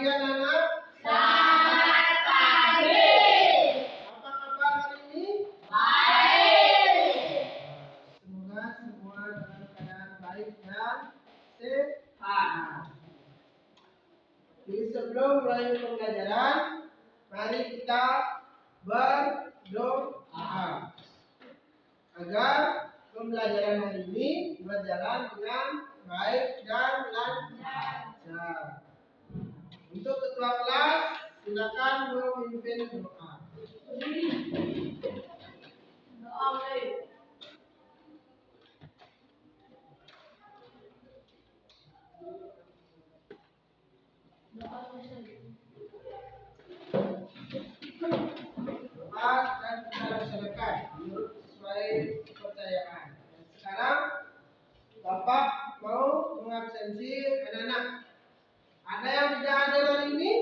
pagi anak-anak. Selamat pagi. Apa kabar hari ini? Baik. Semoga semua dalam keadaan baik dan sehat. Jadi sebelum mulai pembelajaran, mari kita berdoa agar pembelajaran hari ini berjalan dengan baik dan lancar. Untuk ketua kelas, silakan memimpin doa. Doa dan kita laksanakan menurut sesuai kepercayaan. Sekarang Bapak mau mengabsensi anak-anak. Ada yang tidak hadir hari ini?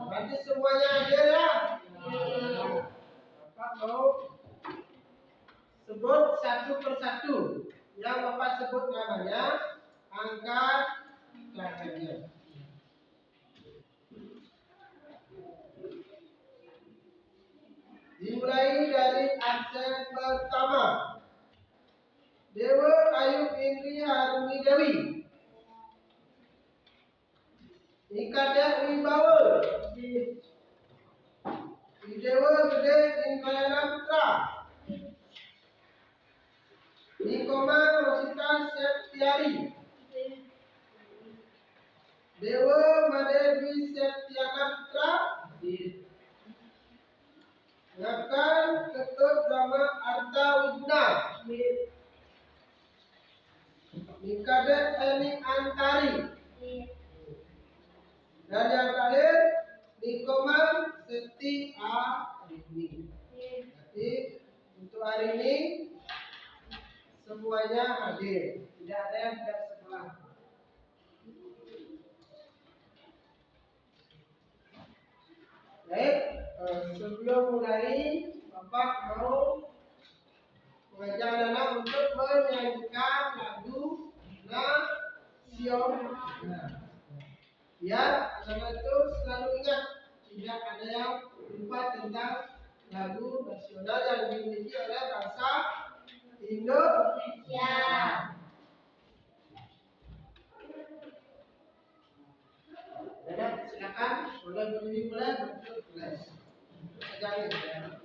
Berarti semuanya hadir ya? Bapak mau sebut satu persatu. Yang Bapak sebut namanya, angkat tangannya. Dimulai dari absen pertama. Dewa Ayu Indri Harumi Dewi. Ikadek Wibawa. Dewa Gede Indriana Putra. Nikoma Rosita Septiari. Dewa Madewi Septiana Putra. Ngakan Ketut Rama Arta Widna. Nikadek Eni Antari. Dan yang terakhir Nikoman Seti Arini. Jadi untuk hari ini semuanya hadir, tidak ada yang tidak sekolah. Baik, sebelum mulai Bapak mau mengajak anak untuk menyanyikan lagu nasional. Biar anak-anak itu selalu ingat, tidak ada yang lupa tentang lagu nasional yang dimiliki oleh bangsa Indonesia. Anak silakan, boleh berdiri, boleh berduduk, boleh. Jangan ya.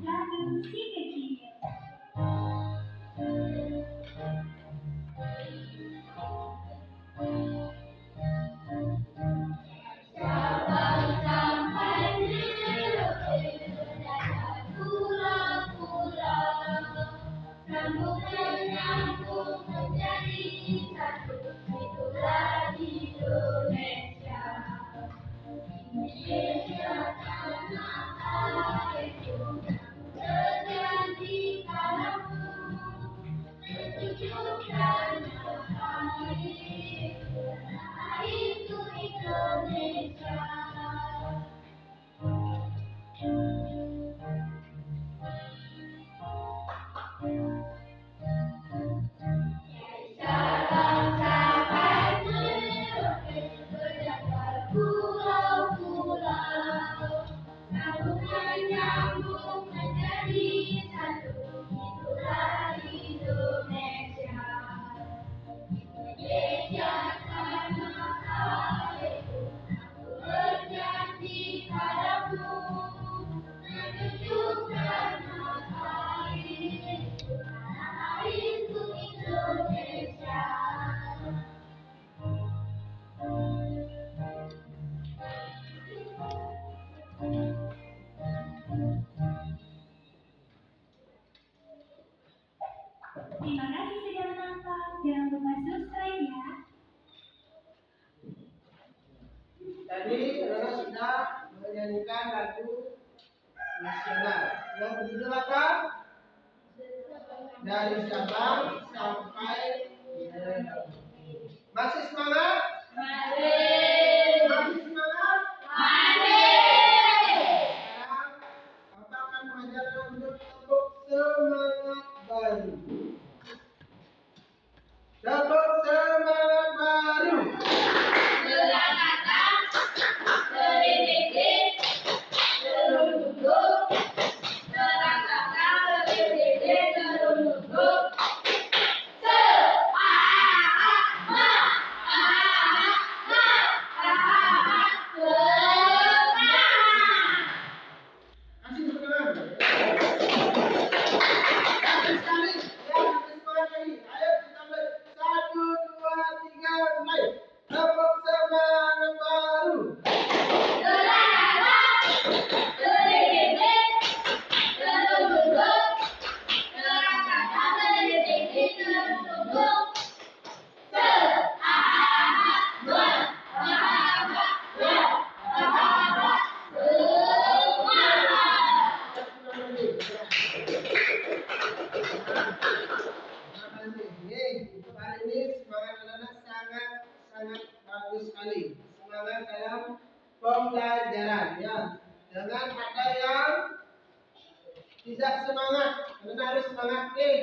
Lagu si kecil. Terima kasih sudah menonton. Jangan lupa subscribe ya. Tadi anak sudah menyanyikan lagu nasional. Yang berjudul apa? Dari Sabang sampai Merauke. Masih semangat? Masih semangat? Sekarang Bapak akan mengajarkan untuk tepuk semangat baru. Tepuk semangat baru. Kasih tepuk tangan. Kasih sekali. Ya, kasih semangat lagi. Ayo kita mulai. 1, 2, 3, mulai. Tepuk semangat baru. Untuk hari ini semangat anak-anak sangat bagus sekali. Semangat dalam pembelajaran ya. Jangan ada yang tidak semangat. Anak harus semangat nih.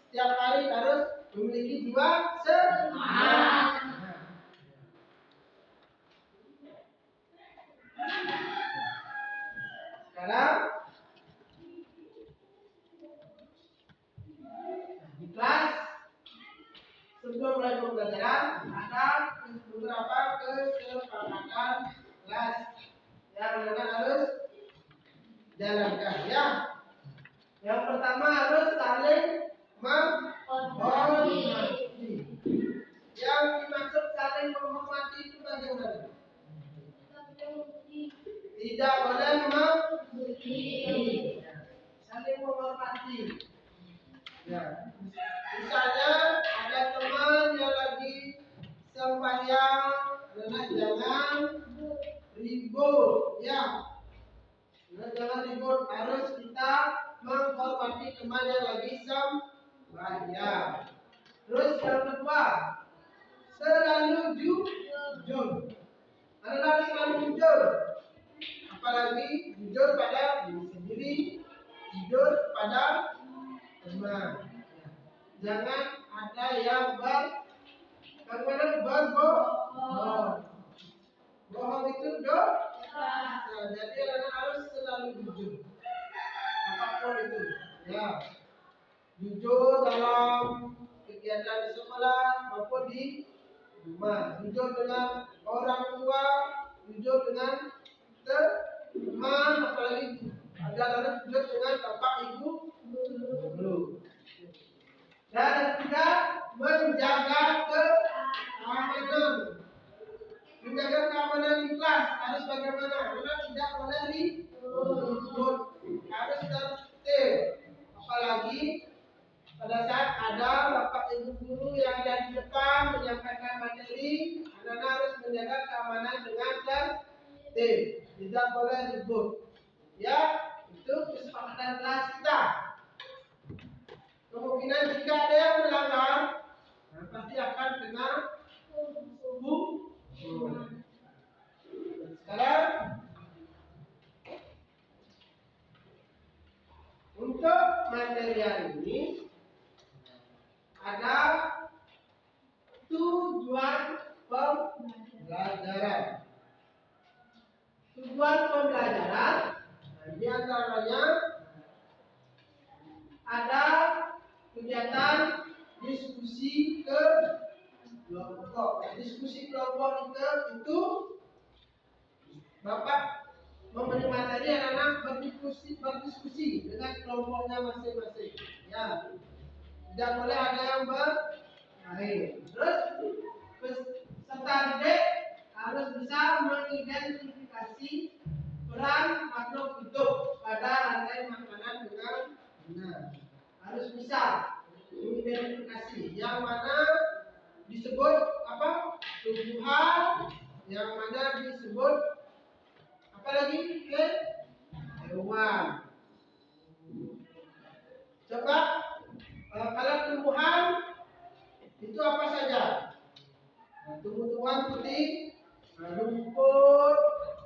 Setiap hari harus memiliki jiwa semangat. Sekarang di kelas sebelum mulai pembelajaran ada beberapa kesepakatan kelas yang anak harus jalankan ya. Yang pertama harus saling menghormati. Yang dimaksud saling menghormati itu bagaimana? Tidak boleh membuli. Saling menghormati. Ya. Misalnya ada teman yang lagi sembahyang, anak jangan ribut, ya. Jangan ribut, harus kita menghormati teman yang lagi sembahyang. Terus yang kedua, selalu jujur. Anak harus selalu jujur. Apalagi jujur pada diri sendiri, jujur pada teman. Jangan ada yang berbohong. Bohong itu dosa. Jadi anak harus selalu jujur. Apapun itu, ya. Jujur dalam kegiatan di sekolah maupun di rumah. Jujur dengan orang tua, jujur dengan teman, apalagi ada jujur dengan bapak ibu guru. Dan juga menjaga keamanan. Menjaga keamanan di kelas harus bagaimana? Karena tidak boleh ribut, harus tertib. Apalagi pada saat ada bapak ibu guru yang ada di depan menyampaikan materi, anak harus menjaga keamanan dengan tertib. Tidak boleh ribut. Ya, itu kesepakatan kelas kita. Kemungkinan jika ada yang melanggar, pasti akan kena hukum. Sekarang untuk materi hari ini ada tujuan pembelajaran. Tujuan pembelajaran di antaranya ada kegiatan diskusi kelompok. Diskusi kelompok itu Bapak memberi materi anak-anak berdiskusi dengan kelompoknya masing-masing. Ya, tidak boleh ada yang bermain. Terus peserta didik harus bisa mengidentifikasi peran makhluk hidup pada rantai makanan dengan benar. Harus bisa mengidentifikasi yang mana disebut apa? Tumbuhan, yang mana disebut apa lagi? Hewan. Coba kalau tumbuhan itu apa saja? Tumbuh-tumbuhan putih, rumput,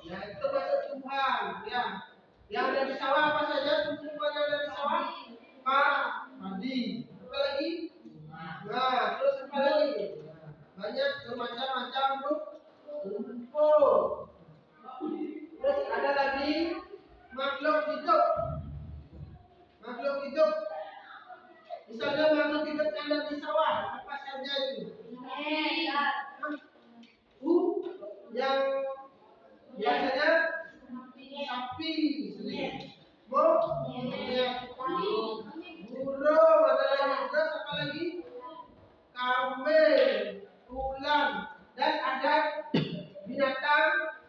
ya itu masuk tumbuhan. Ya, yang ada di sawah apa saja? Tumbuhan yang ada di sawah? Padi. Apa lagi? Nah, terus apa lagi? ada di sawah, apa saja itu? Yang biasanya sapi, monyet, burung, ada lagi, terus apa lagi? Kambing, ular, dan ada binatang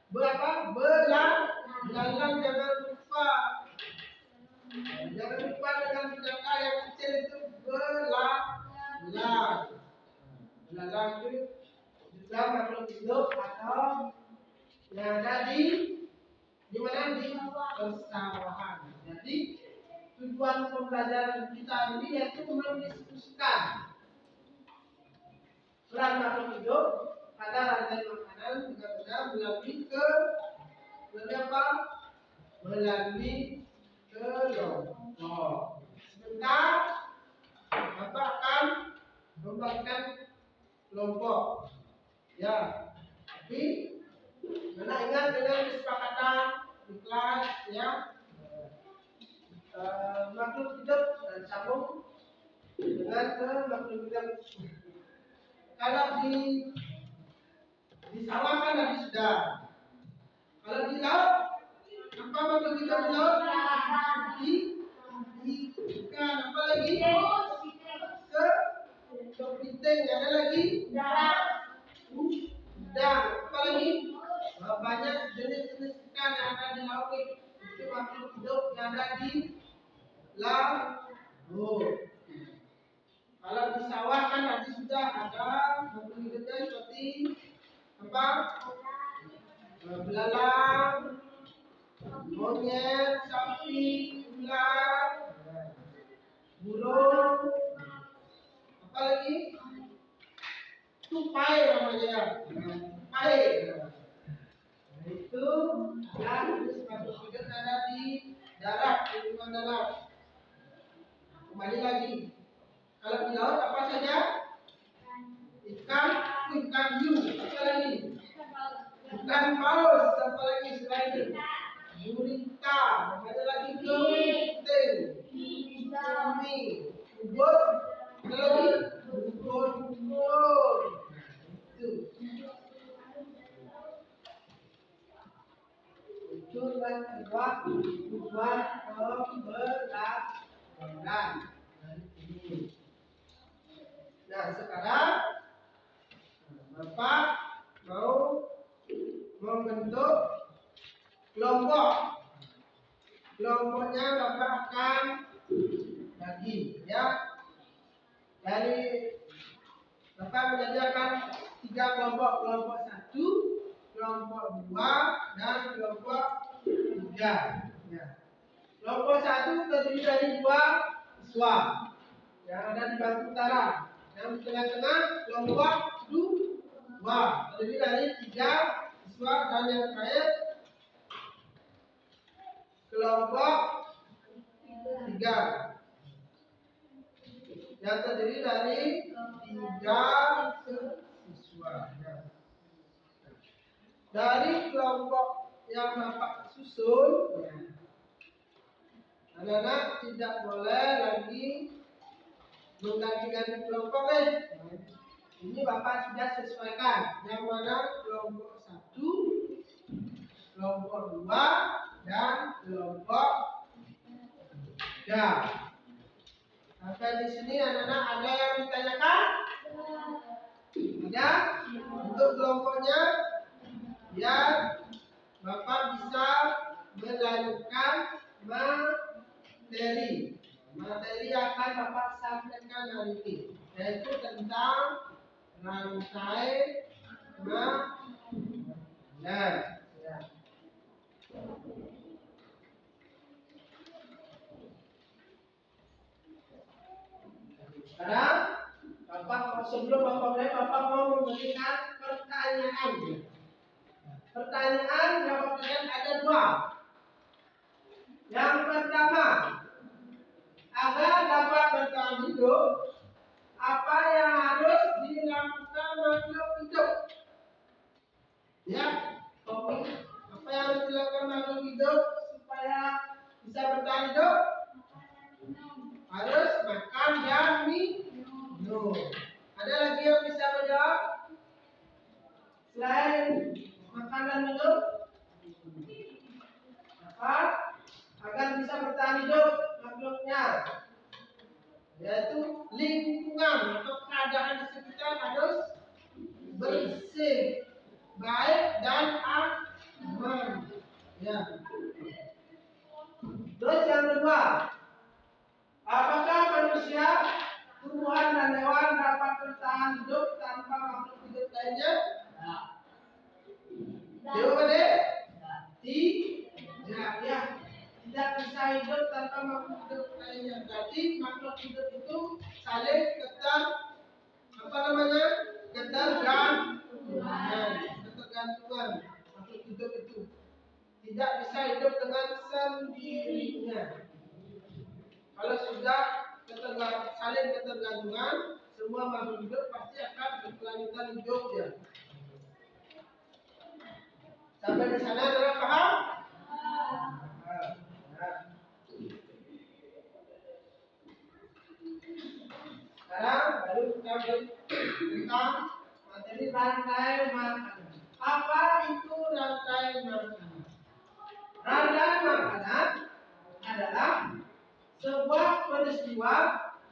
belalang. Jangan lupa dengan binatang yang kecil itu belalang. Belalang itu juga makhluk hidup atau yang ada di mana, di persawahan. Jadi tujuan pembelajaran kita ini yaitu mendiskusikan peran makhluk hidup pada rantai makanan benar-benar melalui kelompok. Sebentar Bapak akan membagikan kelompok. Ya, tapi mana ingat dengan kesepakatan di kelas ya, makhluk hidup dan sambung dengan makhluk hidup. Kalau di sawah kan tadi sudah. Kalau di laut, apa makhluk hidup di laut? Ikan, apa lagi? Kepiting, ada lagi? Udang, apa lagi? Banyak jenis-jenis ikan yang ada di laut. Itu makhluk hidup yang ada di laut. Kalau di sawah kan tadi sudah ada makhluk hidupnya seperti apa? Belalang, monyet, sapi, ular, burung, apa lagi? Tupai namanya. Tupai. Itu ya, makhluk hidup ada di darat, di lingkungan darat. Kembali lagi. Kalau di laut apa saja? Ikan hiu, apa lagi? Ikan paus, apa lagi selain itu? Gurita, ada lagi kepiting, cumi, ubur, ada lagi ubur. Itu yang kedua, tujuan pembelajaran. Nah, sekarang Bapak mau membentuk kelompok. Kelompoknya Bapak akan bagi ya. Dari Bapak menyediakan 3 kelompok. Kelompok 1, kelompok 2, dan kelompok 3 ya. Kelompok 1 terdiri dari 2 siswa yang ada di bangku utara. Yang di tengah-tengah kelompok 2 terdiri dari 3 siswa, dan yang terakhir kelompok 3 yang terdiri dari 3 siswa. Dari kelompok yang Bapak susun, anak-anak tidak boleh lagi mengganti-ganti kelompok. Ini Bapak sudah sesuaikan. Yang mana kelompok 1, kelompok 2, dan kelompok 3. Sampai di sini anak-anak ada yang ditanyakan? Ada? Untuk kelompoknya, biar Bapak bisa melanjutkan materi. Materi yang akan Bapak sampaikan hari ini, yaitu tentang rantai makanan. Sekarang sebelum Bapak mulai, Bapak mau memberikan pertanyaan. Pertanyaan yang Bapak berikan ada 2. Yang pertama, agar dapat bertahan hidup, apa yang harus dilakukan makhluk hidup? Ya, apa yang harus dilakukan makhluk hidup supaya bisa bertahan hidup? harus makan dan minum. Ada lagi yang bisa menjawab selain makan dan minum? Apa? Agar bisa bertahan hidup makhluknya, yaitu lingkungan atau keadaan di sekitar harus bersih, baik dan aman. Ya. Terus yang kedua, apakah manusia, tumbuhan dan hewan dapat bertahan hidup tanpa makhluk hidup lainnya? Jawabannya tidak, ya. Tidak bisa hidup tanpa makhluk hidup lainnya. Jadi makhluk hidup itu saling ketergantungan. Makhluk hidup itu tidak bisa hidup dengan sendirinya. Kalau sudah saling ketergantungan, semua makhluk hidup pasti akan berkelanjutan hidupnya. Sampai di sana adalah paham? Sekarang baru kita tentang materi rantai makanan. Apa itu rantai makanan? Rantai makanan adalah sebuah peristiwa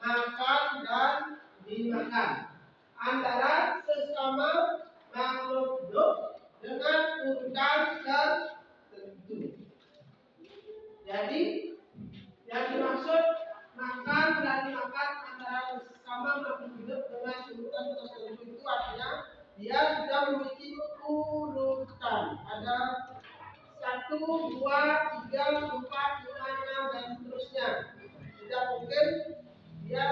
makan dan dimakan antara sesama makhluk hidup dengan urutan tertentu. Jadi yang dimaksud makan dan dimakan antara sesama makhluk hidup dengan urutan tertentu itu artinya dia sudah memiliki urutan. Ada 1, 2, 3, 4, 5, 6 dan seterusnya. Tidak mungkin dia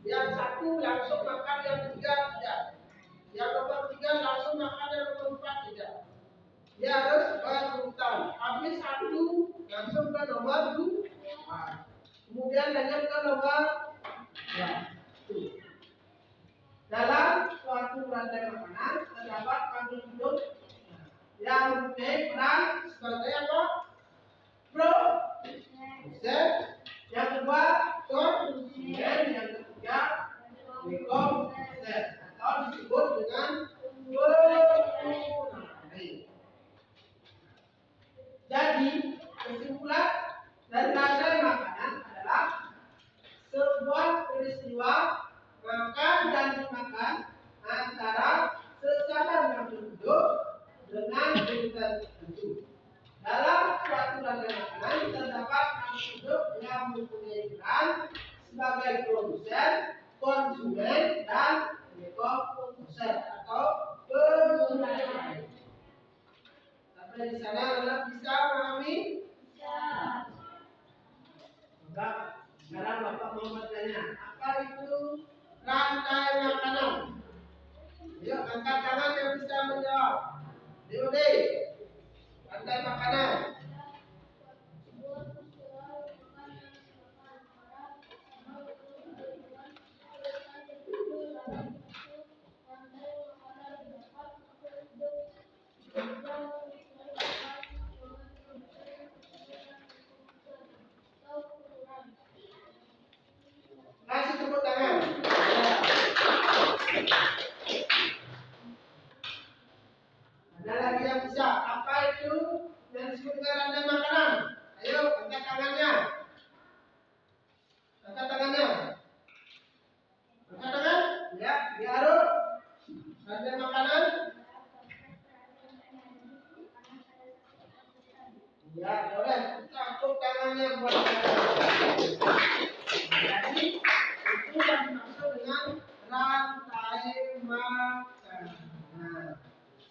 yang 1 langsung makan yang 3 tidak. Yang nomor 3 langsung makan yang nomor 4 tidak. Dia harus berurutan. Habis 1 langsung ke nomor 2. Kemudian lanjut ke nomor 2. Dalam suatu rantai makanan terdapat makhluk hidup yang mempunyai peran sebagai apa? Produsen. Yang kedua, konsumen. Yang ketiga, dekomposer atau disebut dengan pengurangan. Jadi, kesimpulan dari rantai makanan adalah sebuah peristiwa makan dan dimakan antara sesama makhluk hidup dengan urutan tertentu. Dalam suatu rantai makanan terdapat makhluk hidup yang mempunyai peran sebagai produsen, konsumen, dan dekomposer atau pengurangan. Sampai di sana adalah bisa memahami? Bisa. Sekarang Bapak mau bertanya, apa itu rantai makanan? Yuk, angkat tangan yang bisa menjawab. DOD, rantai makanan. Kasih tepuk tangan. Ada lagi yang bisa? Apa itu yang disebut dengan rantai makanan? Ayo, angkat tangannya. Angkat tangannya. Angkat tangan. Ya, diarut. Rantai makanan. Ya, boleh. Tepuk tangannya buat jadi itu yang dimaksud dengan rantai makanan.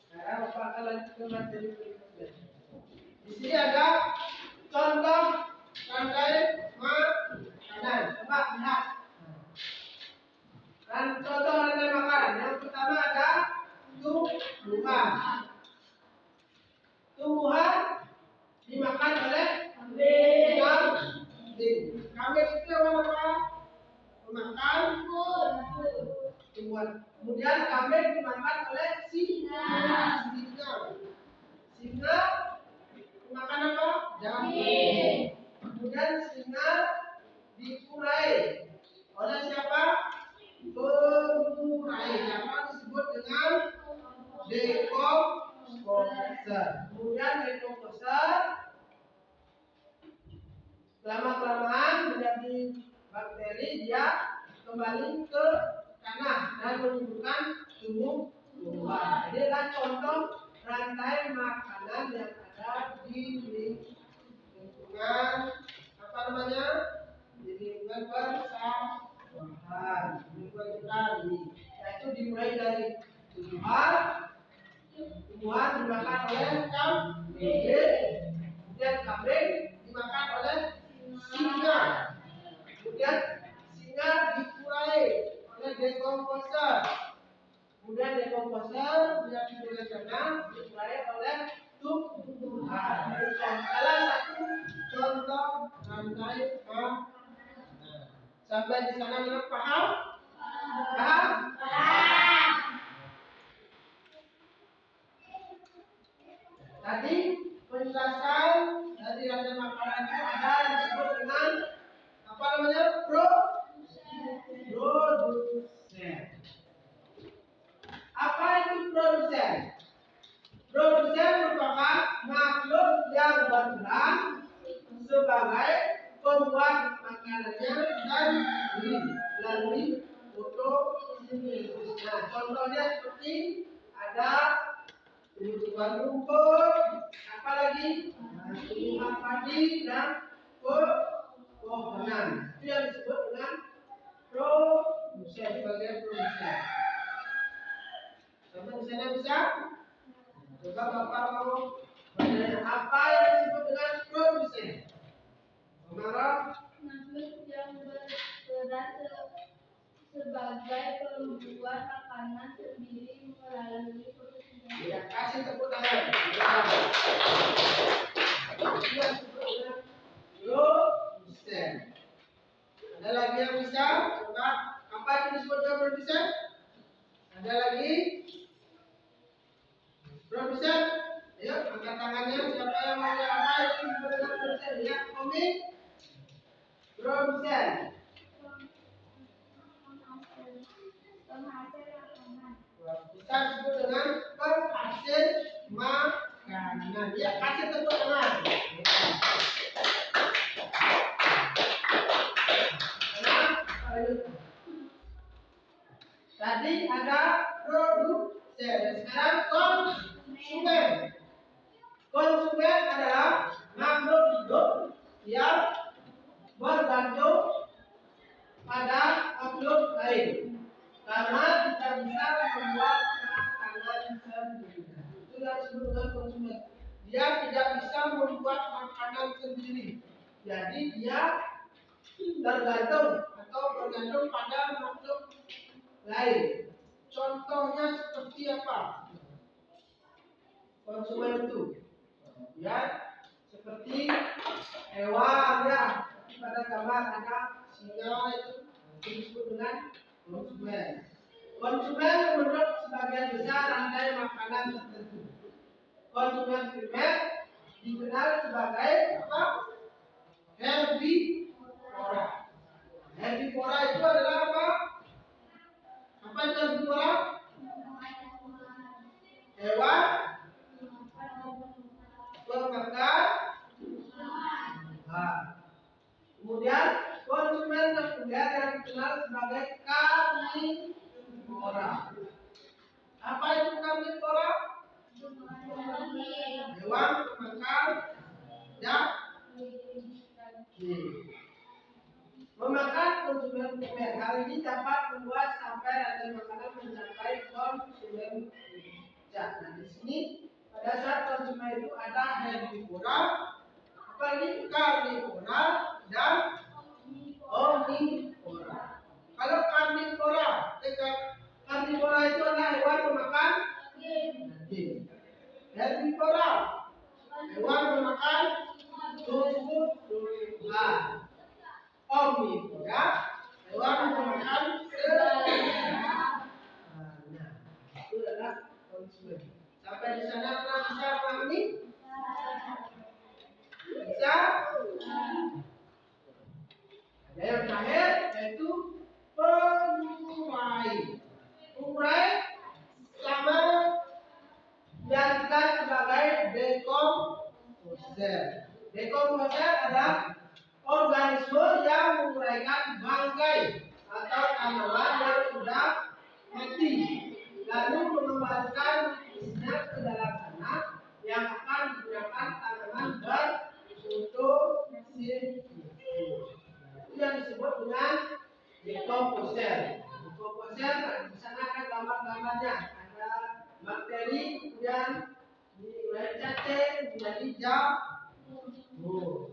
Sekarang Bapak akan lanjut ke materi berikutnya. Di sini ada contoh rantai makanan. Coba lihat. Dan contoh rantai makanan. Yang pertama ada tumbuhan. Tumbuhan dimakan oleh kambing. Kambing itu apa? Pemakan tumbuhan. Kemudian kambing dimakan oleh singa. Singa makan apa? Daging. Kemudian kemudian singa dikurai oleh siapa? Pengurai. Apa disebut dengan decomposer. Kemudian decomposer lama-kelamaan menjadi bakteri, dia kembali ke tanah dan menimbulkan tumbuh-tumbuhan. Jadi adalah contoh rantai makanan yang ada di lingkungan apa namanya? Di lingkungan persawahan, lingkungan petani. Yaitu dimulai dari tumbuhan dimakan oleh kambing, kemudian kambing dimakan oleh singa, kemudian singa dikurai oleh decomposer, kemudian decomposer yang dihasilkan dikurai oleh tumbuhan. Salah satu contoh rantai makanan. Sampai di sana kita paham? Paham? Tadi penjelasan dari rantai makanan itu ada yang disebut dengan apa namanya? Produsen. Apa itu produsen? Produsen merupakan makhluk yang berperan sebagai pembuat makanannya sendiri melalui fotosintesis. Nah, contohnya seperti ada tumbuhan rumput, apalagi tumbuhan padi dan pepohonan. Itu yang disebut dengan produsen, sebagai produsen. Contoh misalnya bisa, coba Bapak mau bertanya apa yang disebut dengan produsen? Mengarah Makhluk yang berperan sebagai pembuat makanan sendiri melalui fotosintesis. ya, kasih tepuk tangan. Itu yang disebut dengan produsen. Ada lagi yang bisa? Coba apa itu disebut dengan produsen? Ada lagi? Produsen? Ya, angkat tangannya. Siapa yang mau apa itu disebut dengan produsen? Ya, komik. Produsen. Bisa disebut dengan penghasil makanan. Ya, kasih tepuk tangan. Tadi ada produsen, sekarang konsumen. Konsumen adalah makhluk hidup yang bergantung pada makhluk lain karena tidak bisa membuat makanan sendiri. Itu yang disebut dengan konsumen. Dia tidak bisa membuat makanan sendiri. Jadi dia tergantung atau bergantung pada makhluk lain. Contohnya seperti apa? Konsumen itu, ya, seperti hewan ya. Pada gambar ada singa itu disebut dengan konsumen. Konsumen menurut sebagian besar rantai makanan tertentu. Konsumen primer dikenal sebagai apa? Herbivora. Herbivora itu adalah apa? Apa itu herbivora? Hewan pemakan. Kemudian konsumen sekunder yang dikenal sebagai karnivora. Apa itu karnivora? Hewan pemakan daging. Memakan konsumen primer. Hal ini dapat membuat sampai rantai makanan mencapai konsumen puncak. Nah, di sini pada saat konsumen itu ada herbivora, apalagi karnivora dan omnivora. Kalau karnivora, karnivora itu adalah hewan pemakan daging. Herbivora, hewan pemakan tumbuh-tumbuhan. Omnivora, hewan pemakan serangga. Nah, itu adalah konsumen. Sampai di sana telah bisa pahami? Bisa? Dekomposer adalah organisme yang menguraikan bangkai atau tanaman yang sudah mati, lalu mengembalikan isinya ke dalam tanah yang akan digunakan tanaman berfotosintesa. Itu yang disebut dengan dekomposer. Dekomposer di sana ada gambar-gambarnya, ada bakteri, kemudian mulai cacing, menjadi jamur. Itu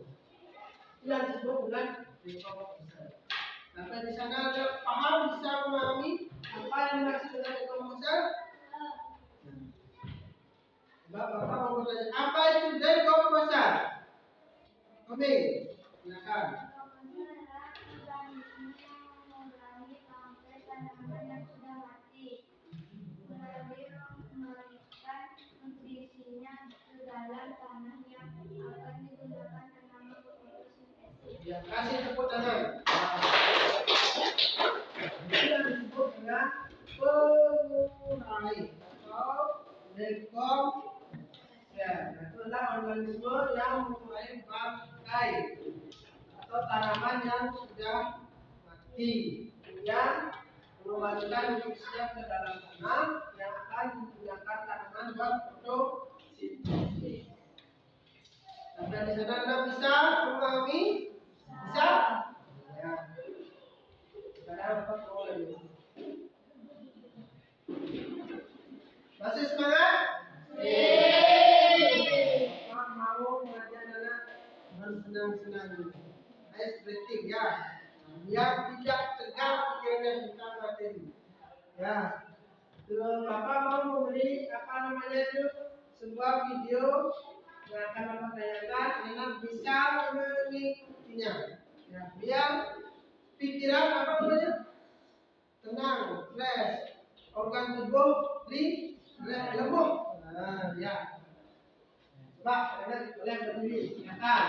yang disebut dengan dekomposer. Sampai di sana ada paham, bisa memahami apa yang dimaksud dengan dekomposer? Bapak mau bertanya, apa itu dekomposer? Oke, silakan. Ya, kasih tepuk tangan. Itu yang disebut dengan pengurai atau dekomposer. Itu adalah organisme yang mengurai bangkai atau tanaman yang sudah mati, kemudian mengembalikan nutrisinya ke dalam tanah yang akan digunakan tanaman berfotosintesa. Sampai di sana Anda bisa memahami? Bisa? Ya. Sekarang Bapak mulai. Masih semangat? Bapak mau mengajar anak bersenang-senang dulu. Ice breathing ya. Biar tidak tegang pikirannya tentang materi. Ya. Terus Bapak mau memberi itu sebuah video yang akan Bapak tanyakan, anak bisa mengikutinya. Ya, biar pikiran apa namanya? Tenang, fresh, organ tubuh lemah. Nah, ya. Coba kalian boleh berdiri, silakan.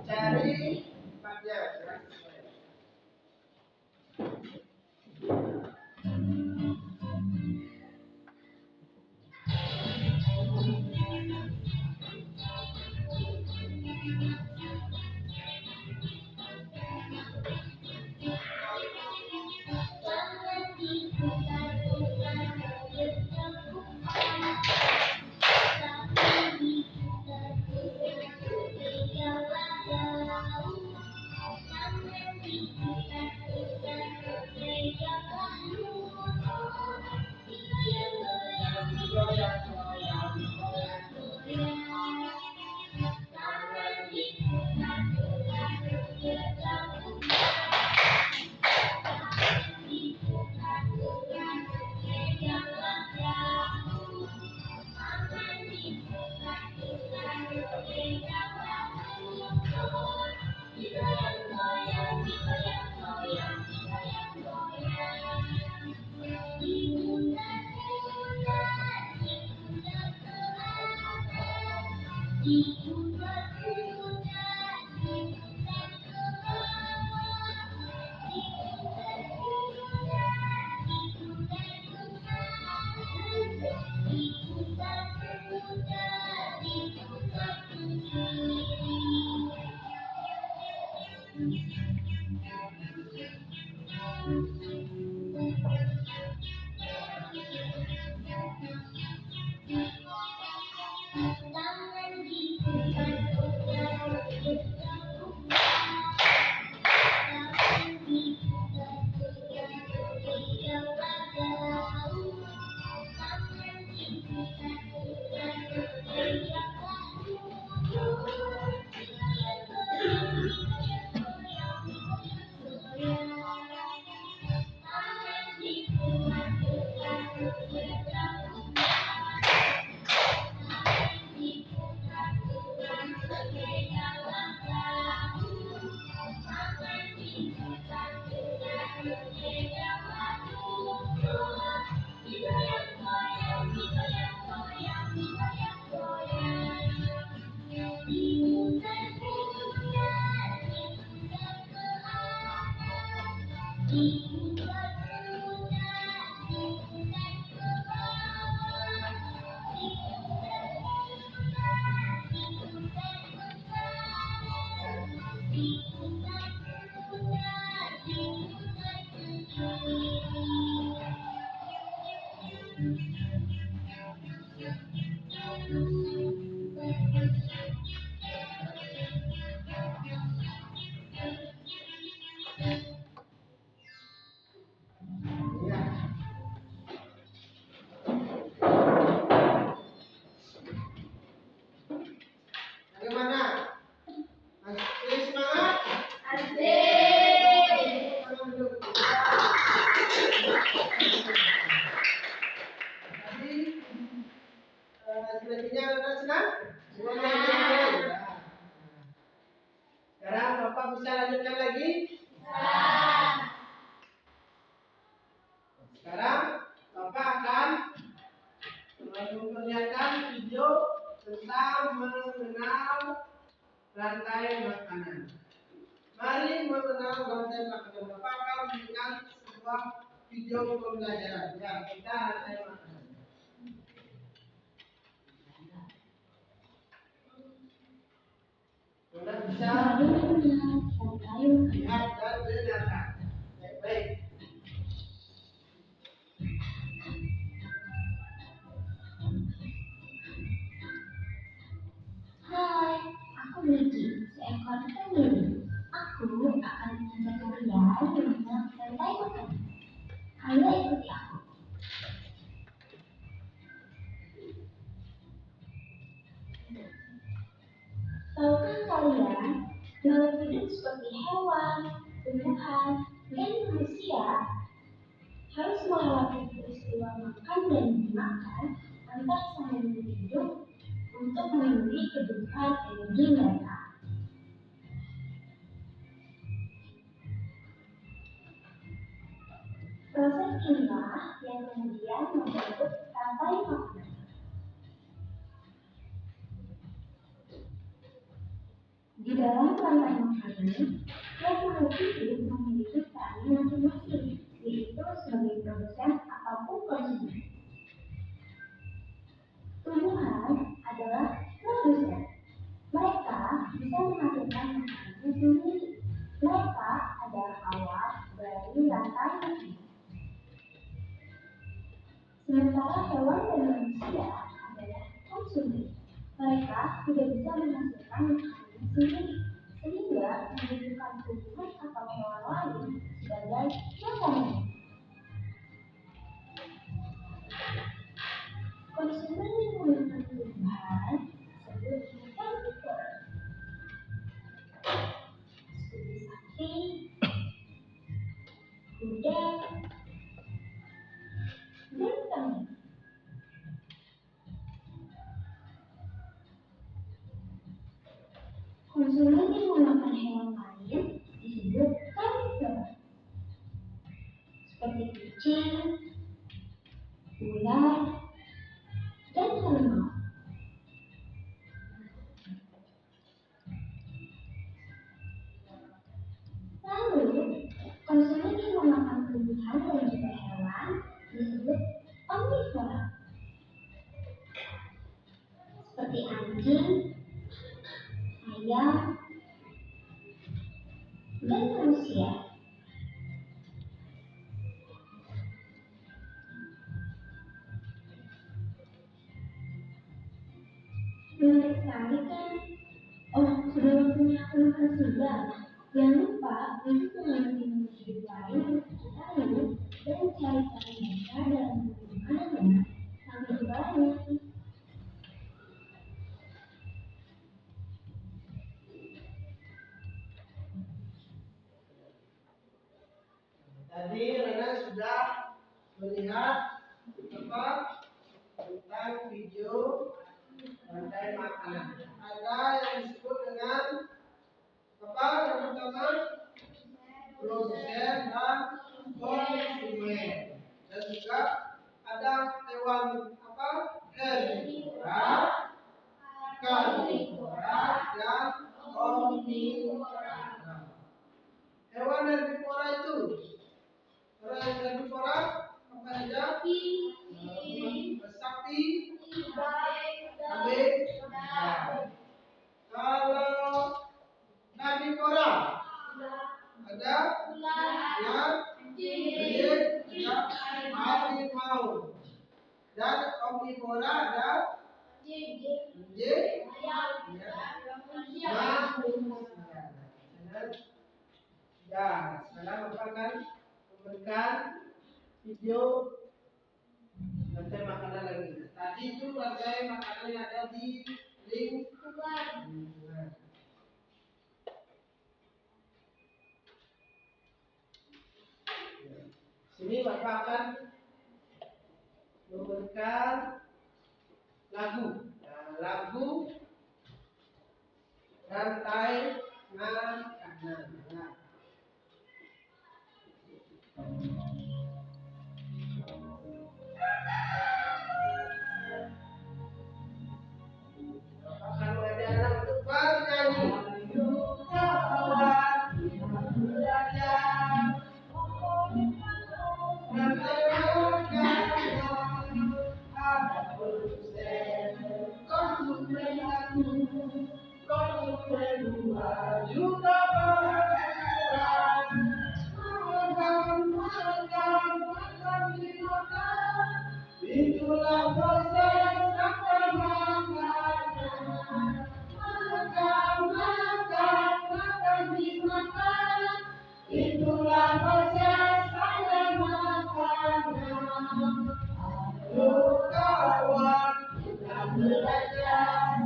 Cari tempatnya. Ya. bisa lanjutkan lagi? Sekarang Bapak akan memperlihatkan video tentang mengenal rantai makanan. Mari mengenal rantai makanan. Bapak akan memberikan sebuah video pembelajaran. Ya, kita rantai makanan. Sudah bisa lihat dan dengarkan. Baik. Hai, aku Niki, seekor penyu. Aku akan mengajak kalian mengenal rantai makanan. Ayo ikuti aku. Tahukah kalian bahwa hidup seperti hewan, tumbuhan, dan manusia harus melewati peristiwa makan dan dimakan antar saling hidup untuk memenuhi kebutuhan energi mereka. Proses inilah yang kemudian membentuk rantai makanan. Di dalam rantai makanan, tiap makhluk hidup memiliki perannya masing-masing, yaitu sebagai produsen ataupun konsumen. Tumbuhan adalah produsen. Mereka bisa menghasilkan makanannya sendiri. Mereka adalah awal dari rantai makanan. Sementara hewan dan manusia adalah konsumen. Mereka tidak bisa menghasilkan makanannya sendiri, sehingga membutuhkan tumbuhan atau hewan lain sebagai makanan. Konsumen yang menggunakan tumbuhan disebut herbivore, seperti sapi, kuda, dan kambing. Konsumen yang menggunakan hewan lain disebut karnivora, seperti kucing, ular, dan harimau. Lalu, konsumen yang memakan tumbuhan dan juga hewan disebut omnivora, seperti anjing, ayam, dan manusia. Menarik sekali kan? Oh, sudah waktunya aku makan siang. Jangan lupa untuk mengamati menu hidup lain yang kita tahu dan cari-cari mereka dalam buku makanan. Sampai jumpa lagi. Tadi Rena sudah melihat tentang video rantai makanan. Ada yang disebut dengan yang pertama produsen dan konsumen, dan juga ada hewan herbivora, karnivora, dan omnivora. Hewan herbivora itu herbivora apa saja? Sapi, kambing. Kalau karnivora ada ular, anjing, harimau. Dan omnivora ada anjing, manusia. Ya, sekarang Bapak akan memberikan video rantai makanan lagi. Tadi itu rantai makanan yang ada di lingkungan. Sini Bapak akan memberikan lagu. Nah, lagu rantai makanan. juga bergerak, makan dimakan, itulah proses sampai makanan. Makan dimakan, itulah proses sampai makanan. Ayo kawan, kita belajar.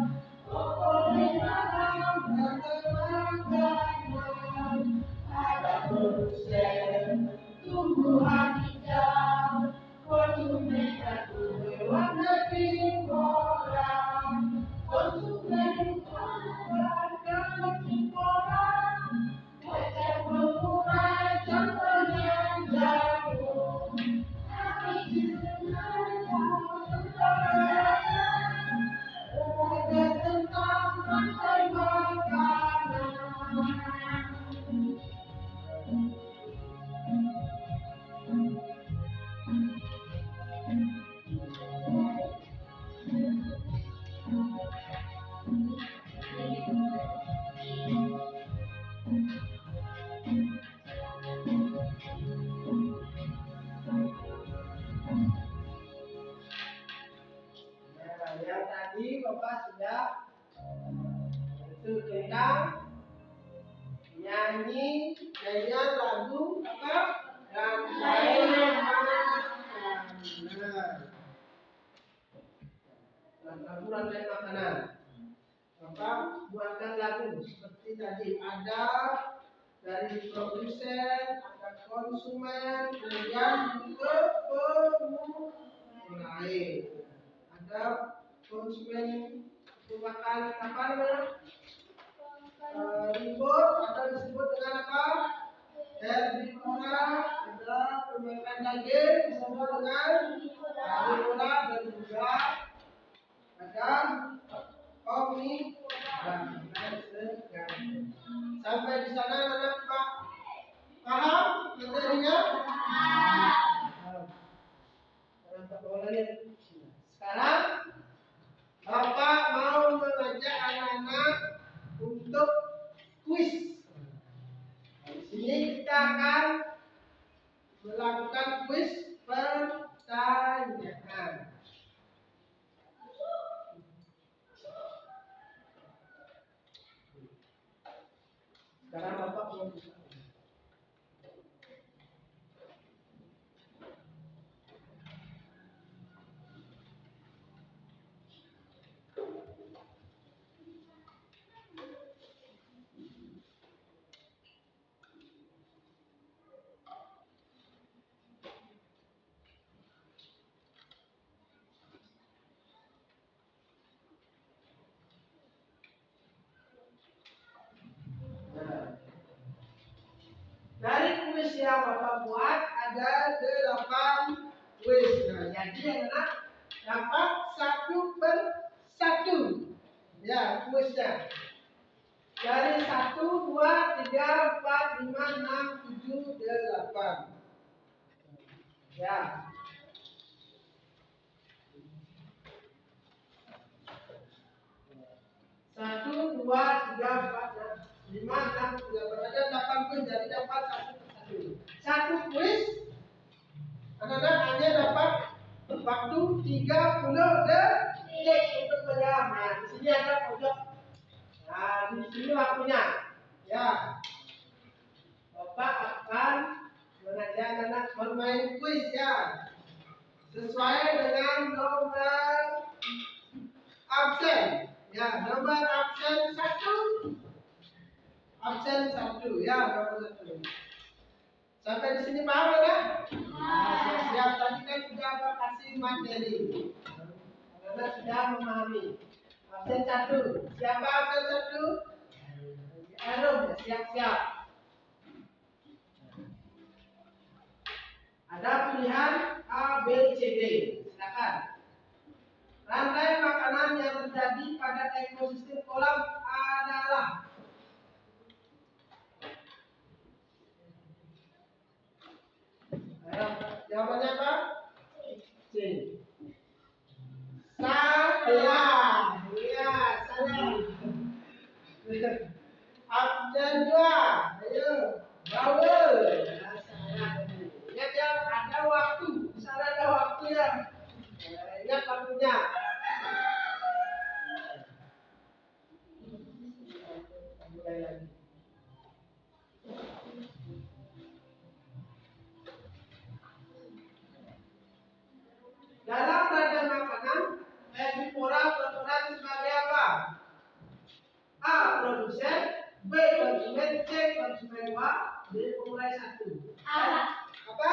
Ada proses tumbuhan hijau, konsumen satu hewan daging orang, konsumen daging orang, ecek mengurai contohnya jauh, tapi sebenarnya tentang rantai makanan. Nah, yang tadi Bapak sudah itu tentang nyanyi nyanyian lagu apa? Rantai makanan. Nah, lagu rantai makanan. Bapak buatkan lagu seperti tadi, ada dari produsen, ada konsumen, kemudian juga pengurai. Ada konsumen itu makan apa namanya? Ribut atau disebut dengan apa? Herbivora. Ada pemakan daging disebut dengan herbivora, dan juga ada omnivora. Sampai di sana anak Pak paham materinya? Sekarang Bapak mau mengajak anak-anak untuk kuis. Di sini kita akan melakukan kuis pertanyaan. Sekarang Bapak mau buka. Dari kuis yang Bapak buat ada 8 kuis. Nah, jadi anak dapat 1/1. Ya, kuisnya. Dari 1, 2, 3, 4, 5, 6, 7, 8. Ya. Satu, dua, tiga, empat, lima, enam, tujuh, ada 8 kuis, jadi dapat 1/1. Satu kuis, anak-anak hanya dapat waktu 30 detik untuk menjawab. Nah, di sini ada pojok. Nah, di sini waktunya. Ya, Bapak akan mengajak anak bermain kuis ya, sesuai dengan nomor absen. Ya, nomor absen 1. Absen 1 ya, nomor 1. Sampai di sini paham ya? Nah, siap. Tadi kan sudah kasih materi. Karena sudah memahami. Absen 1. Siapa absen 1? Arum, siap-siap. Ada pilihan A, B, C, D. Silakan. Rantai makanan yang terjadi pada ekosistem kolam adalah jawabannya apa? C. Salah. Iya, salah. Absen 2. Ayo. Bawel. Nah, salah. Ingat ya, ada waktu. Misalnya ada waktu ya. Ingat waktunya. Mulai lagi. Dalam rangkaian makanan, Epifora berperan sebagai apa? A. Produsen, B. Konsumen, C. Konsumen 2, D. Pemulai 1. Apa?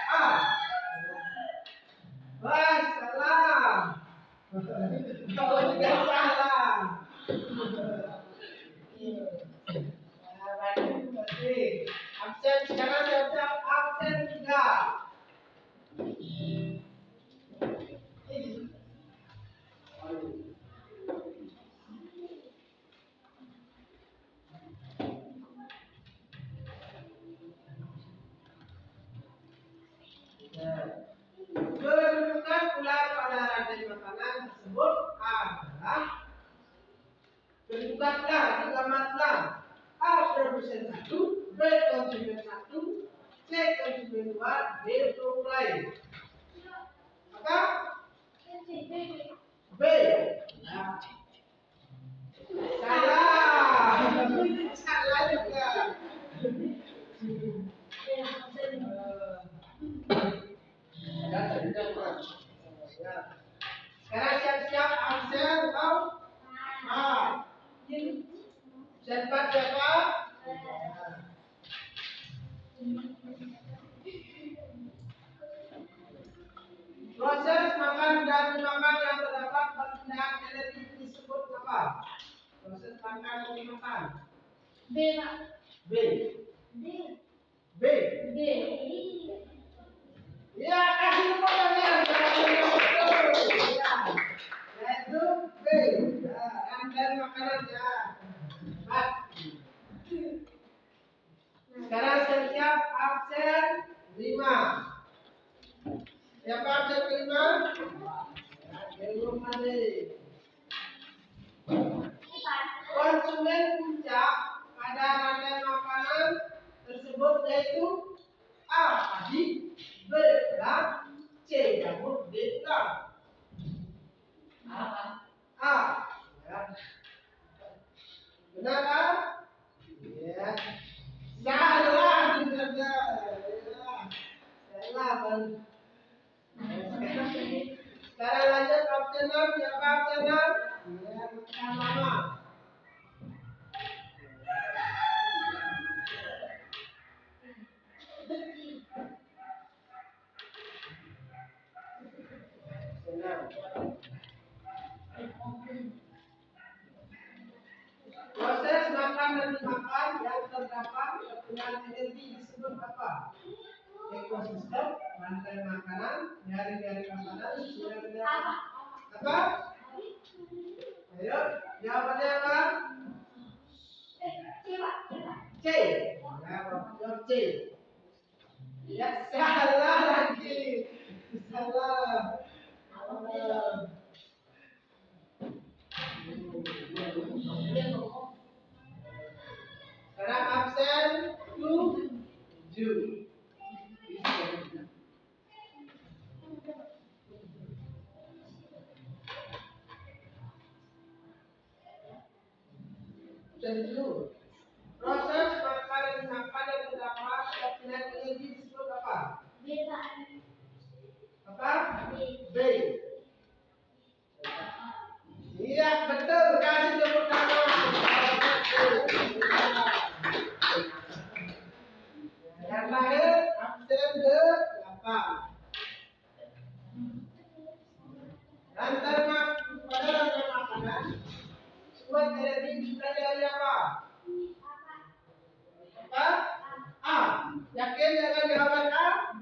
A. Wah, salah. Kalau juga salah. Absen sekarang siap-siap absen 3. Kedudukan ular pada rantai makanan tersebut adalah kedudukan ular di gambar ular. A. Produsen 1, B. Konsumen 1, C. Konsumen 2, D. Pemulai. Apa? B. Nah. Salah. Salah juga. Sekarang siap-siap absen atau siapa? Proses makan dan dimakan yang terdapat perpindahan genetik disebut apa? Proses makan dan dimakan. B, Pak. B. D. B. D. Ya, kasih kepadanya. Ya. Yaitu B. Ya, dan makanan ya. Mat. Sekarang siap absen 5. Siapa absen kelima? Belum ada. Konsumen puncak pada rantai makanan tersebut yaitu A. Padi, B. Beras, C. Jamur, D. Udang. A. Ya. Benar kan? Ya. Salah juga. Ya. Salah bang. Sekarang lanjut absen 6. Siapa absen 6? Ya, sama. Proses makan dan dimakan yang terdapat perpindahan energi disebut apa? Ekosistem, rantai makanan, jaring-jaring makanan, apa? Ayo, jawabannya apa? C. Ya, jawab C. Ya, salah lagi. Salah. Sekarang absen 7. Tentu. Proses makan dan dimakan yang terdapat perpindahan energi disebut apa? B, Pak. Apa? B. Iya, betul. Kasih tepuk tangan. Yang terakhir absen 8. Rantai makanan buat energi kita dari apa? Apa? A. Yakin dengan jawaban A?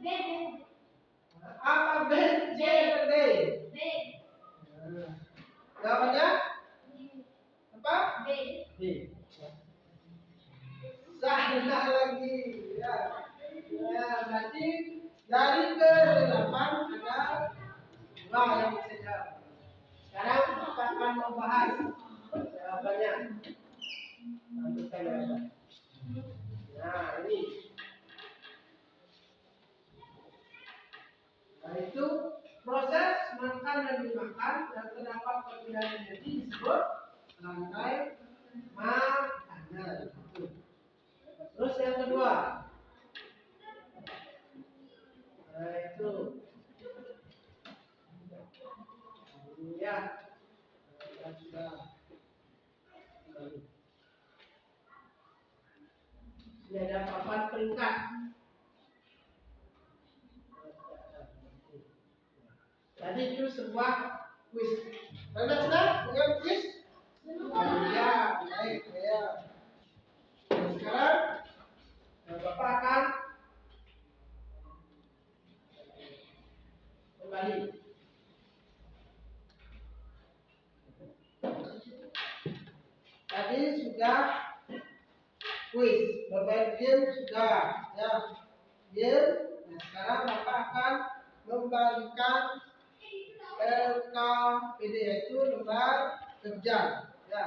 B. Apa B, C, atau D? B. Jawabannya apa? B. B. Salah lagi. Ya. Ya, berarti dari ke-8 ada 2 yang bisa jawab. Sekarang kita akan membahas Apanya? Lanjutkan ya. Nah, ini. Nah, itu proses makan dan dimakan yang terdapat perpindahan energi disebut rantai makanan. Terus yang kedua, nah itu ya sudah ada papan peringkat. Tadi itu sebuah kuis. Anda sudah dengan kuis? Ya, baik ya. Nah, sekarang Bapak akan kembali. Tadi sudah kuis, bermain game sudah, ya. Game. Nah, sekarang Bapak akan membagikan LKPD, yaitu lembar kerja, ya.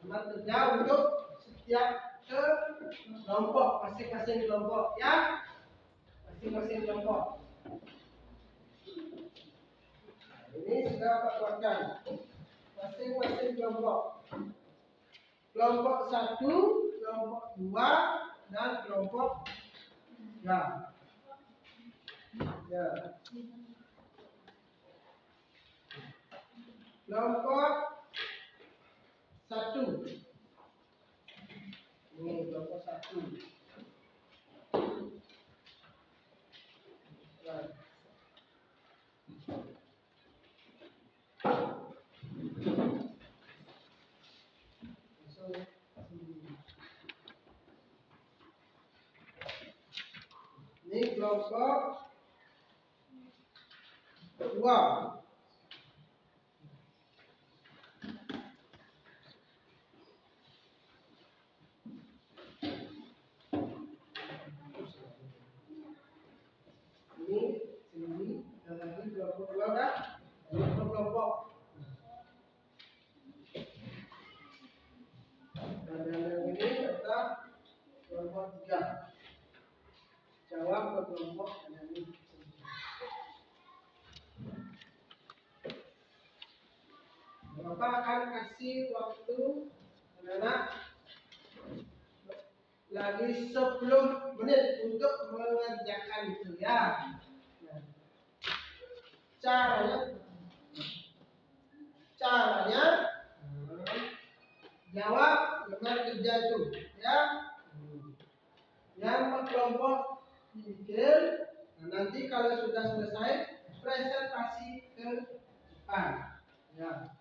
Lembar kerja untuk setiap kelompok, masing-masing kelompok, ya. Masing-masing kelompok. Ini sudah Bapak keluarkan. Masing-masing kelompok. Kelompok 1, kelompok 2, dan kelompok 3. Ya. Kelompok 1. Ini kelompok 1. Ya. Ini kelompok 2. Ini sini dan lagi kelompok 2 kan? Kelompok. Dan yang ini adalah kelompok 3. Jawab ke kelompok yang ini. Bapak akan kasih waktu anak lagi 10 menit untuk mengerjakan itu, ya. Nah, caranya jawab dengan kerja itu, ya. Yang berkelompok mikir, nah nanti kalau sudah selesai presentasi ke depan, ya.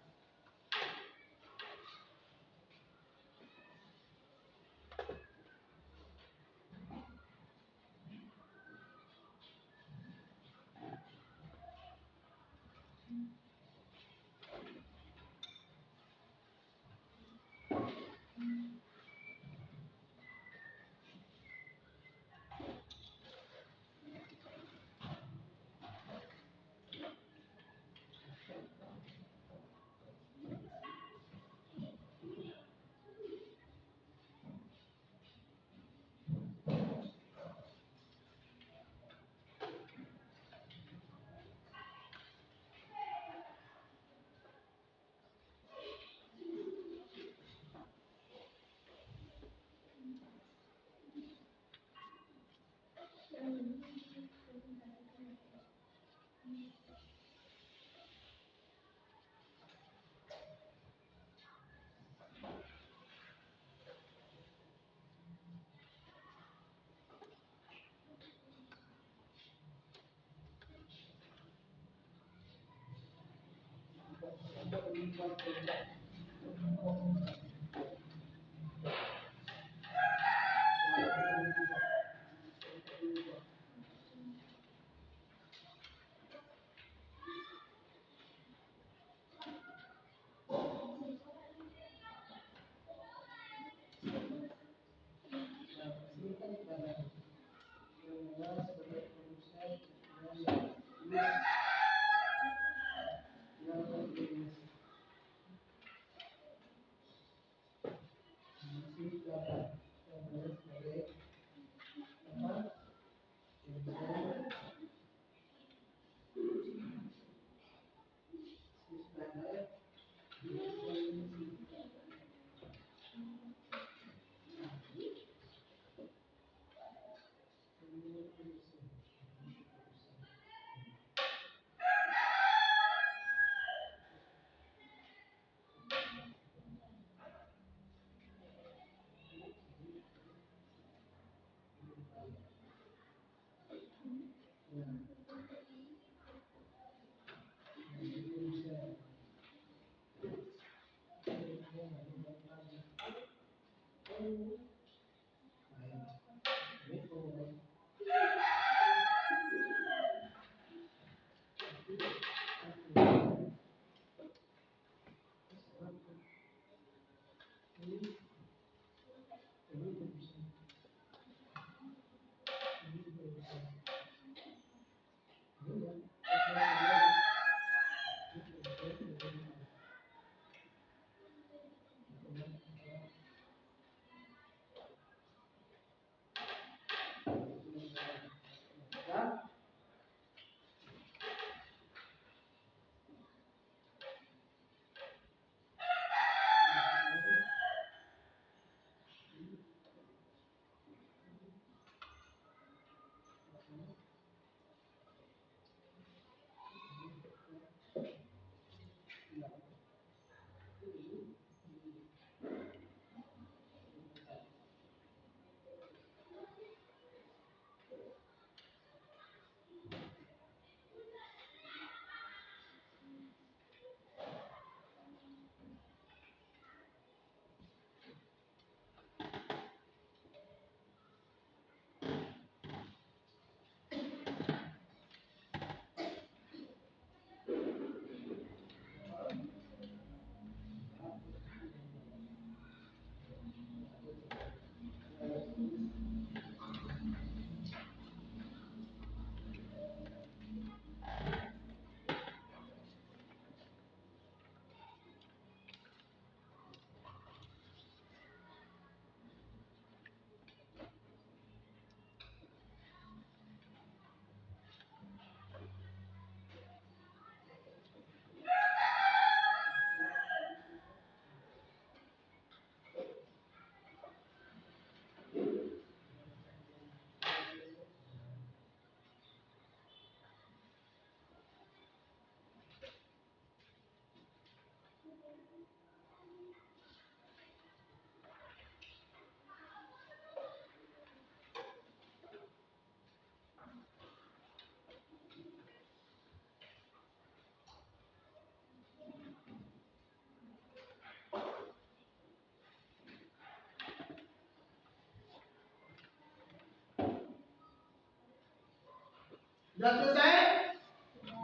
Sudah selesai?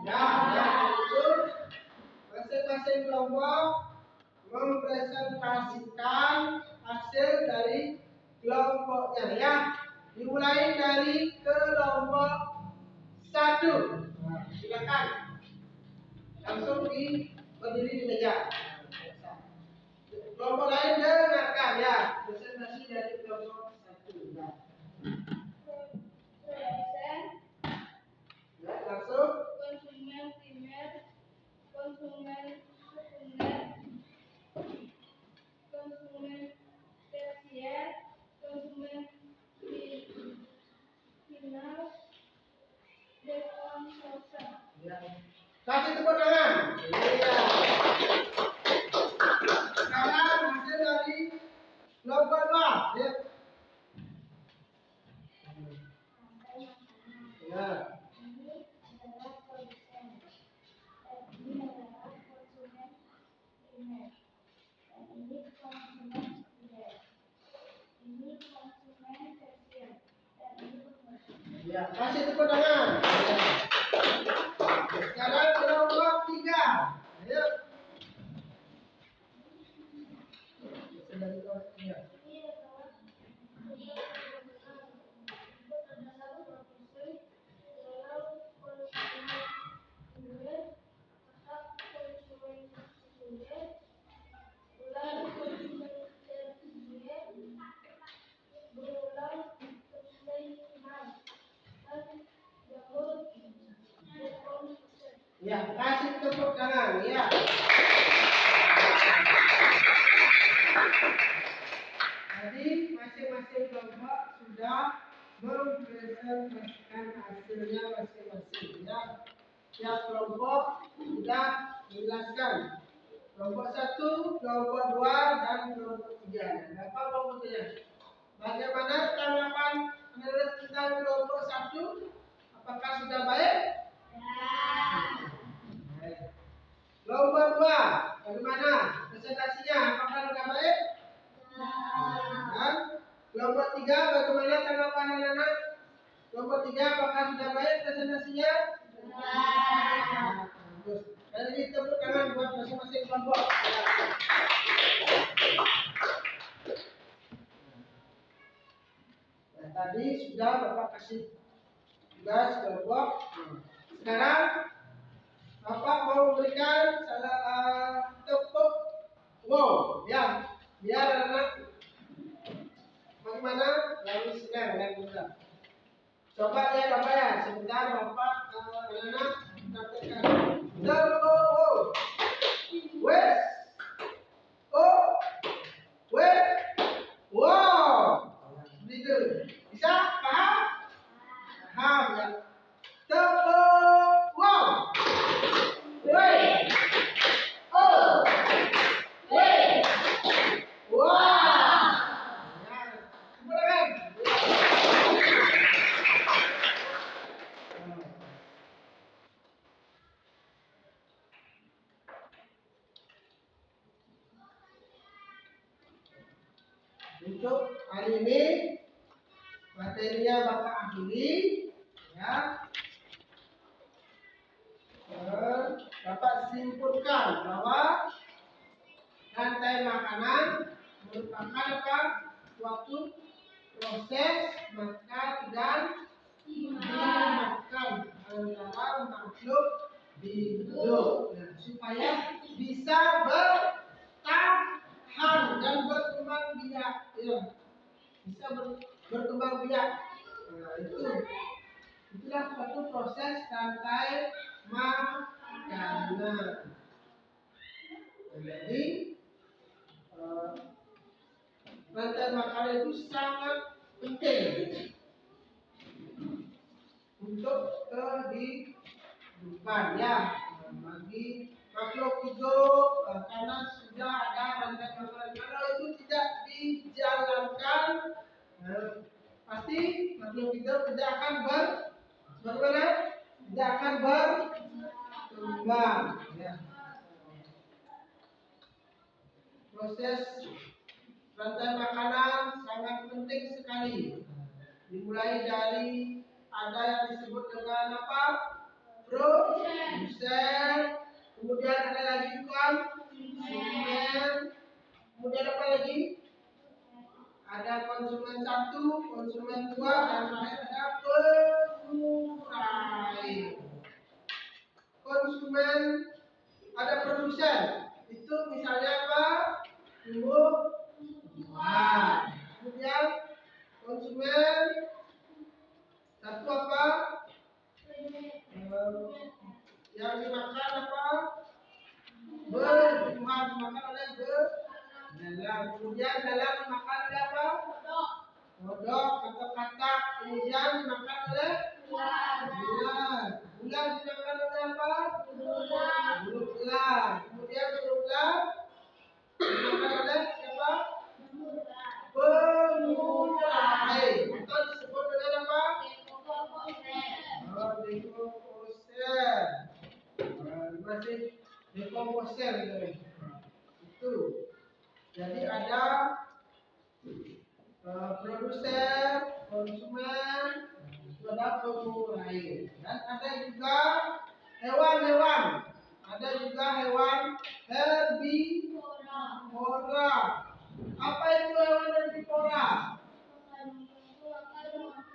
Ya, itu masing-masing kelompok mempresentasikan hasil dari kelompoknya ya. Dimulai dari kelompok 1. Nah, silakan langsung berdiri di meja. Kelompok lain dengarkan ya. Presentasi dari kelompok 1. Ya. Ya, langsung. Konsumen primer, konsumen sekunder, konsumen tersier, konsumen final, dan konsumen. Ya. Kasih tepuk tangan. Iya. Sekarang hasil dari kelompok 2. Ya. Ya. Ini adalah produsen, dan ini adalah konsumen primer, dan ini konsumen sekunder, ini konsumen tersier, dan ini konsumen. Ya, kasih tepuk tangan. Ya. Sekarang kelompok 3. Ayo. Dari kelompok 3. Ini adalah produsen, adalah produsen, adalah konsumen primer, maka konsumen sekunder, ulang konsumen tersier, berulang konsumen final, dan jamur berkonsumen. Ya, kasih tepuk tangan. Ya. Jadi masing-masing kelompok sudah mempresentasikan hasilnya masing-masing. Ya. Tiap kelompok sudah menjelaskan. Kelompok 1, kelompok 2, dan kelompok 3. Apa kelompoknya? Bagaimana tanggapan menurut tentang kelompok 1? Apakah sudah baik? Baik. Kelompok 2, bagaimana presentasinya? Apakah sudah baik? 3 bagaimana tanggapan anak-anak? Kelompok 3 apakah sudah baik presentasinya? Bagus. Dan ini tepuk tangan buat masing-masing kelompok. Nah, tadi sudah Bapak kasih tugas kelompok. Sekarang Bapak mau memberikan tepuk wow ya, biar anak bagaimana lalu senang dan mudah. Coba ya Bapak ya, sebentar Bapak anak praktekkan. Tepuk wow, wes, oh, wes, wow, begitu. Bisa paham? Paham ya. Tepuk wow. Untuk hari ini materinya Bapak akhiri ya. Bapak simpulkan bahwa rantai makanan merupakan apa? Suatu proses makan dan dimakan antara makhluk hidup supaya bisa bertahan dan berkembang biak, ya. Bisa berkembang biak. Nah, itulah suatu proses rantai makanan. Jadi rantai makanan itu sangat penting untuk kehidupan ya, bagi makhluk hidup, karena sudah ada rantai makanan. Kalau itu tidak dijalankan, pasti makhluk hidup tidak akan tidak akan berkembang ya. Proses rantai makanan sangat penting sekali. Dimulai dari ada yang disebut dengan apa? Produsen, kemudian ada lagi konsumen, kemudian apa lagi? Ada konsumen 1, konsumen 2, dan terakhir ada pengurai. Konsumen, ada produsen. Itu misalnya apa? Tumbuhan. Kemudian konsumen 1 apa? Yang dimakan apa? Berbuah dimakan oleh dalam. Kemudian dalam dimakan oleh apa? Kodok atau katak. Kemudian dimakan oleh ular. Ular dimakan oleh apa? Ular. Kemudian ular dimakan oleh siapa? Pengurai. Atau disebut dengan apa? Dekomposer. Masih dekomposer itu. Jadi ada produsen, konsumen, ada pengurai, dan ada juga hewan-hewan. Ada juga hewan herbivora. Apa itu hewan herbivora?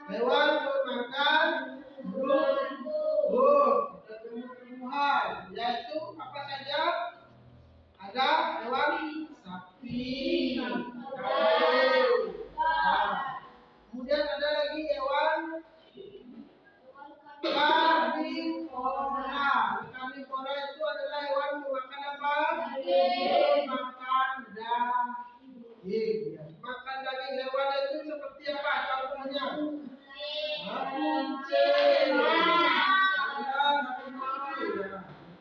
Hewan pemakan rumput atau tumbuh-tumbuhan, yaitu apa saja? Ada hewan sapi, kambing. Kemudian ada lagi hewan karnivora. Karnivora itu adalah hewan memakan apa? Makan daging. Makan daging hewan itu seperti apa? Contohnya kucing,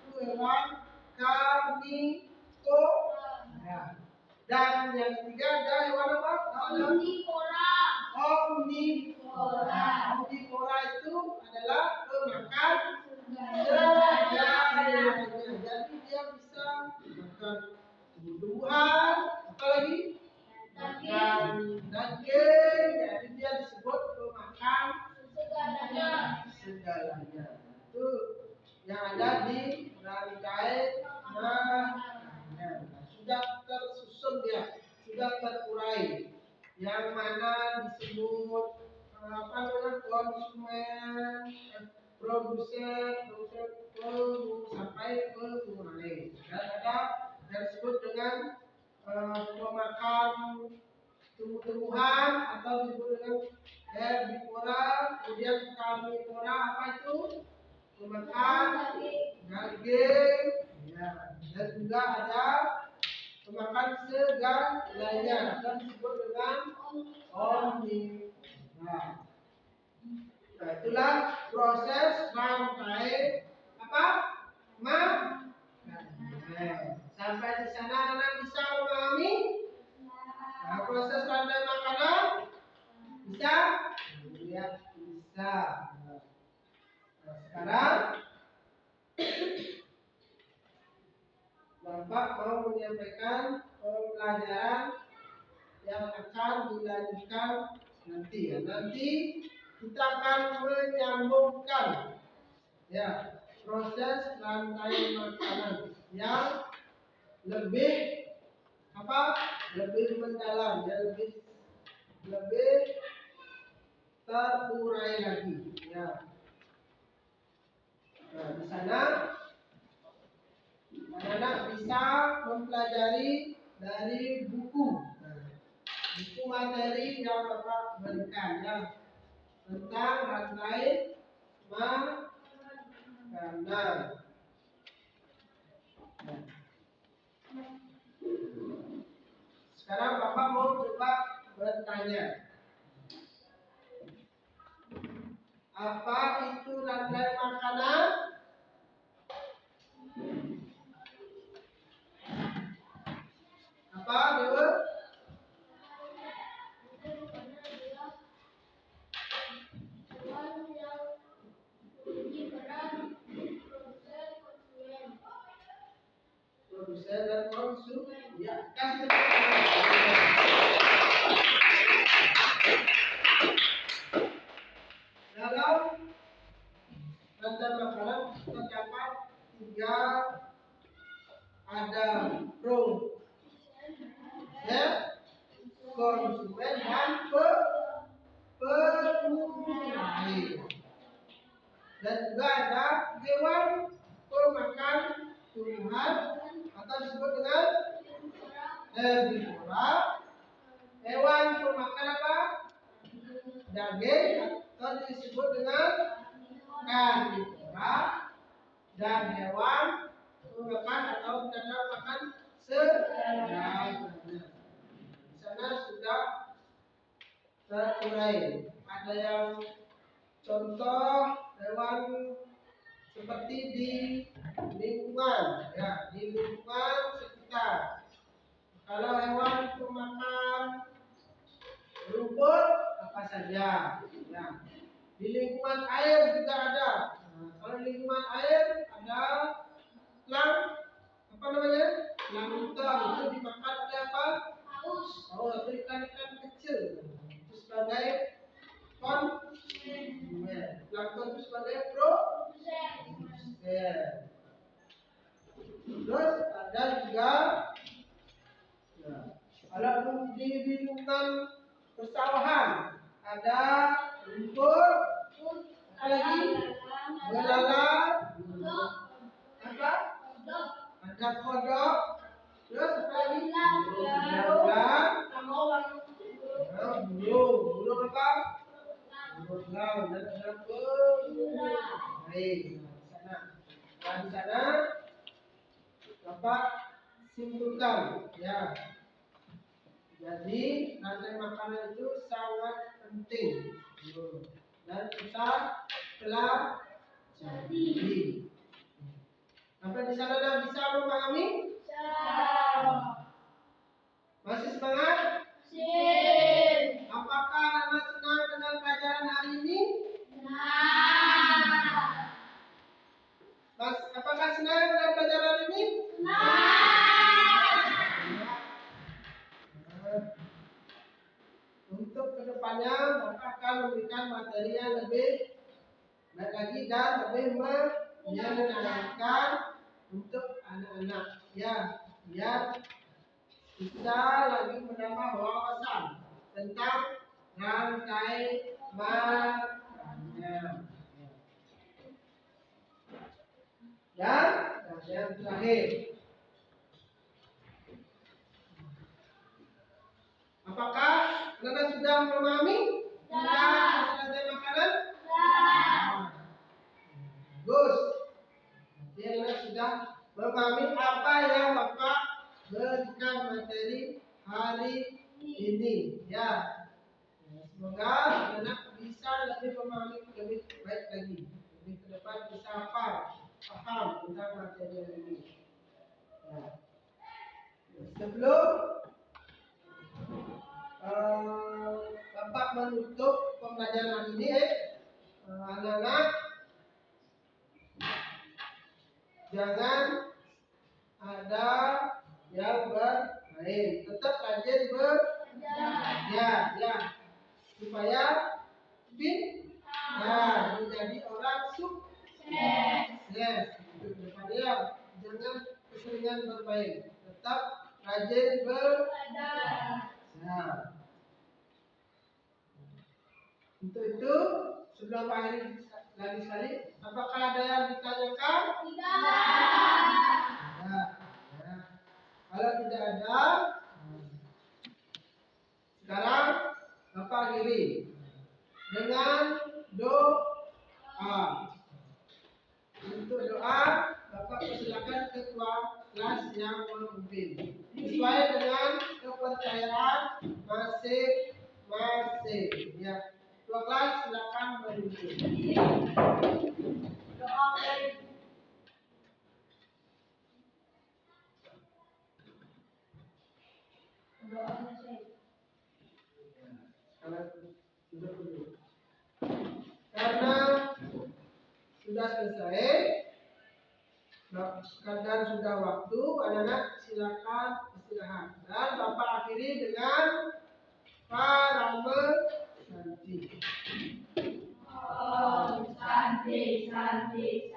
itu hewan karnivora. Dan yang ketiga ada hewan apa? Omnivora. Omnivora itu adalah pemakan segalanya. Jadi dia bisa makan tumbuh-tumbuhan, apalagi makan daging, jadi sudah terurai, yang mana disebut konsumen, produsen, sampai pengurai. Dan ada yang disebut dengan pemakan tumbuh-tumbuhan atau disebut dengan herbivora, kemudian karnivora, apa itu? Pemakan daging, ya. Dan juga ada pemakan segalanya atau disebut dengan omnivora. Nah, itulah proses rantai apa? Sampai di sana anak bisa memahami? Nah, proses rantai makanan bisa? Ya, bisa. Nah, sekarang Bapak mau menyampaikan pelajaran yang akan dilanjutkan nanti ya. Nanti kita akan menyambungkan ya proses rantai makanan yang lebih lebih mendalam ya, lebih terurai lagi ya. Nah, di sana anak-anak bisa mempelajari dari buku. Buku materi yang Bapak berikan ya tentang rantai makanan. Sekarang Bapak mau coba bertanya. Apa itu rantai makanan? Apa, Dewa? Produsen dan konsumen. Ya, kasih dalam rantai makanan terdapat 3, ada produsen, konsumen dan pengurai. Dan juga ada hewan pemakan tumbuhan atau disebut dengan herbivora. Hewan pemakan apa? Daging atau disebut dengan karnivora. Dan hewan pemakan atau tidak makan segalanya. Di sana sudah terurai. Ada yang contoh hewan seperti di lingkungan, ya, di lingkungan sekitar. Kalau hewan pemakan rumput apa saja, ya. Di lingkungan air juga ada. Nah, kalau di lingkungan air ada plankton, itu dimakan oleh apa? Paus. Itu ikan-ikan kecil. Itu sebagai konsumen. Plankton itu sebagai produsen. Terus ada juga kalau di lingkungan persawahan ada rumput, apa lagi? Belalang, apa? Ada kodok, terus apa lagi? Burung apa? Burung laut dan ada baik. Nah, di sana Bapak simpulkan ya. Jadi rantai makanan itu sangat penting dan kita telah jadi. Sampai di sana dah bisa memahami? Masih semangat? Apakah anak senang dengan pelajaran hari ini? Apakah senang dengan pelajaran ini? Untuk kedepannya Bapak akan memberikan materi yang lebih baik lagi dan lebih menyenangkan untuk anak-anak ya, biar Kita lagi menambah wawasan tentang rantai makanan. Dan yang terakhir, apakah Anda sudah memahami tentang rantai makanan? Bagus. Jadi Anda sudah memahami apa yang Bapak berikan materi hari ini. Ya. Semoga anak bisa lebih memahami lebih baik lagi. Lebih ke depan bisa paham tentang materi ini. Ya. Sebelum Bapak menutup pembelajaran ini, anak-anak jangan ada yang bermain. Tetap rajin belajar, ya, supaya menjadi orang sukses. Depannya jangan keseringan bermain. Tetap rajin belajar. Untuk itu, sebelum akhir lagi sekali, apakah ada yang ditanyakan? Tidak. Kalau tidak ada, sekarang Bapak akhiri dengan doa. Untuk doa, Bapak persilakan ketua kelas yang memimpin sesuai dengan kepercayaan masing-masing. Ya, ketua kelas silakan memimpin. Doa. Karena sudah selesai dan sudah waktu, anak-anak silakan istirahat. Dan Bapak akhiri dengan Parame Santi. Oh, Santi, Santi,